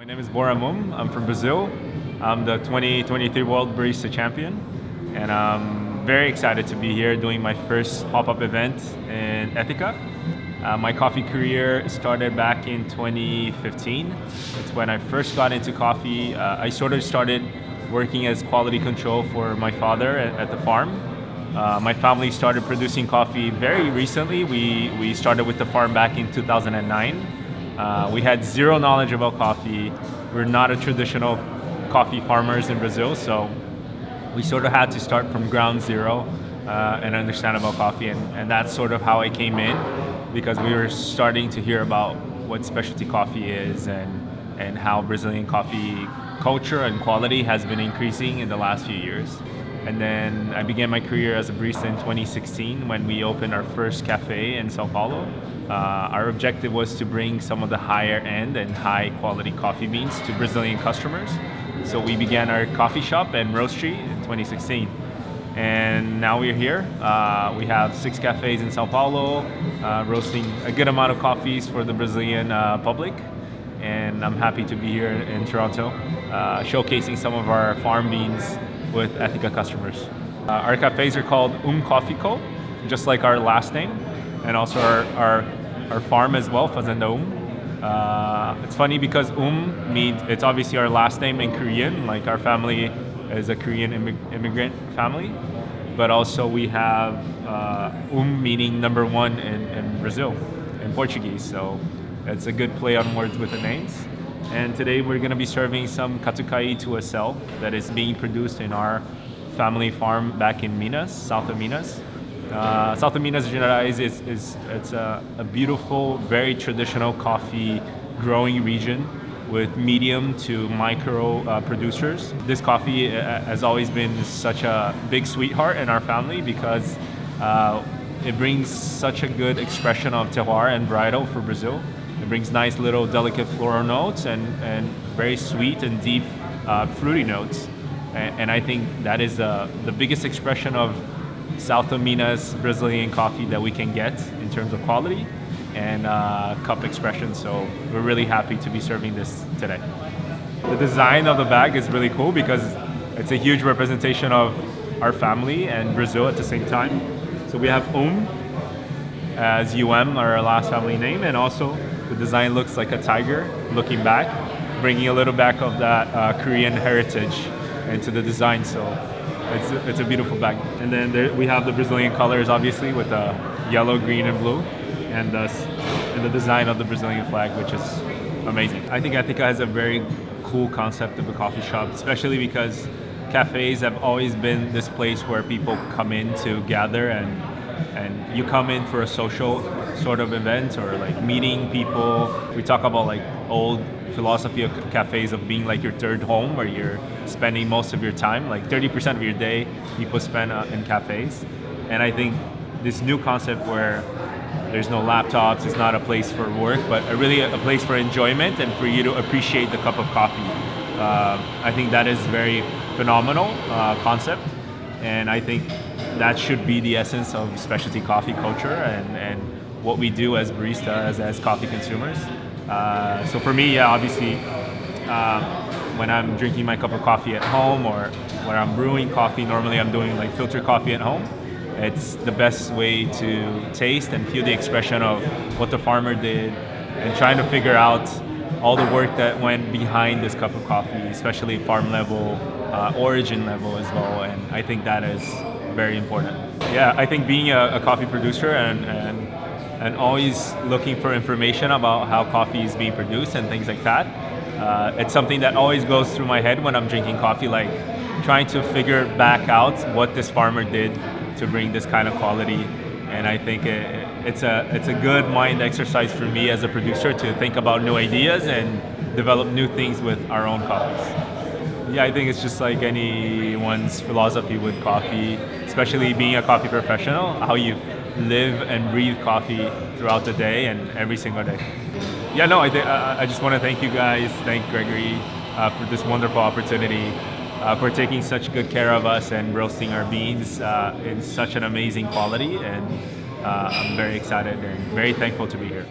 My name is Boram I'm from Brazil. I'm the 2023 World Barista Champion, and I'm very excited to be here doing my first pop-up event in Ethica. My coffee career started back in 2015. It's when I first got into coffee. I sort of started working as quality control for my father at the farm. My family started producing coffee very recently. We started with the farm back in 2009. We had zero knowledge about coffee. We're not a traditional coffee farmers in Brazil, so we sort of had to start from ground zero and understand about coffee, and that's sort of how I came in, because we were starting to hear about what specialty coffee is and how Brazilian coffee culture and quality has been increasing in the last few years. And then I began my career as a barista in 2016 when we opened our first cafe in Sao Paulo. Our objective was to bring some of the higher end and high quality coffee beans to Brazilian customers. So we began our coffee shop and roastery in 2016. And now we're here. We have 6 cafes in Sao Paulo, roasting a good amount of coffees for the Brazilian public. And I'm happy to be here in Toronto, showcasing some of our farm beans with Ethica customers. Our cafes are called Coffee Co, just like our last name, and also our farm as well, Fazenda It's funny because means, it's obviously our last name in Korean, like our family is a Korean immigrant family, but also we have meaning number 1 in Brazil, in Portuguese, so it's a good play on words with the names. And today we're going to be serving some catucai to a cell that is being produced in our family farm back in Minas, south of Minas. South of Minas Gerais it's a beautiful, very traditional coffee growing region with medium to micro producers. This coffee has always been such a big sweetheart in our family because it brings such a good expression of terroir and varietal for Brazil. It brings nice little delicate floral notes and very sweet and deep fruity notes. And I think that is the biggest expression of South of Minas Brazilian coffee that we can get in terms of quality and cup expression. So we're really happy to be serving this today. The design of the bag is really cool because it's a huge representation of our family and Brazil at the same time. So we have as UM, our last family name, and also the design looks like a tiger looking back, bringing a little back of that Korean heritage into the design. So it's a beautiful bag. And then we have the Brazilian colors, obviously, with the yellow, green, and blue, and the design of the Brazilian flag, which is amazing. I think Ethica has a very cool concept of a coffee shop, especially because cafes have always been this place where people come in to gather, and you come in for a social sort of event or like meeting people. We talk about like old philosophy of cafes of being like your third home, where you're spending most of your time, like 30% of your day people spend in cafes. And I think this new concept where there's no laptops, it's not a place for work, but really a place for enjoyment and for you to appreciate the cup of coffee. I think that is very phenomenal concept, and I think that should be the essence of specialty coffee culture and what we do as baristas, as coffee consumers. So for me, yeah, obviously, when I'm drinking my cup of coffee at home or when I'm brewing coffee, normally I'm doing like filter coffee at home. It's the best way to taste and feel the expression of what the farmer did and trying to figure out all the work that went behind this cup of coffee, especially farm level, origin level as well. And I think that is very important. Yeah, I think being a coffee producer and always looking for information about how coffee is being produced and things like that, it's something that always goes through my head when I'm drinking coffee, like trying to figure back out what this farmer did to bring this kind of quality. And I think it's a good mind exercise for me as a producer to think about new ideas and develop new things with our own coffees. Yeah, I think it's just like anyone's philosophy with coffee, especially being a coffee professional, how you live and breathe coffee throughout the day and every single day. Yeah, no, I just want to thank you guys, thank Gregory for this wonderful opportunity, for taking such good care of us and roasting our beans in such an amazing quality. And I'm very excited and very thankful to be here.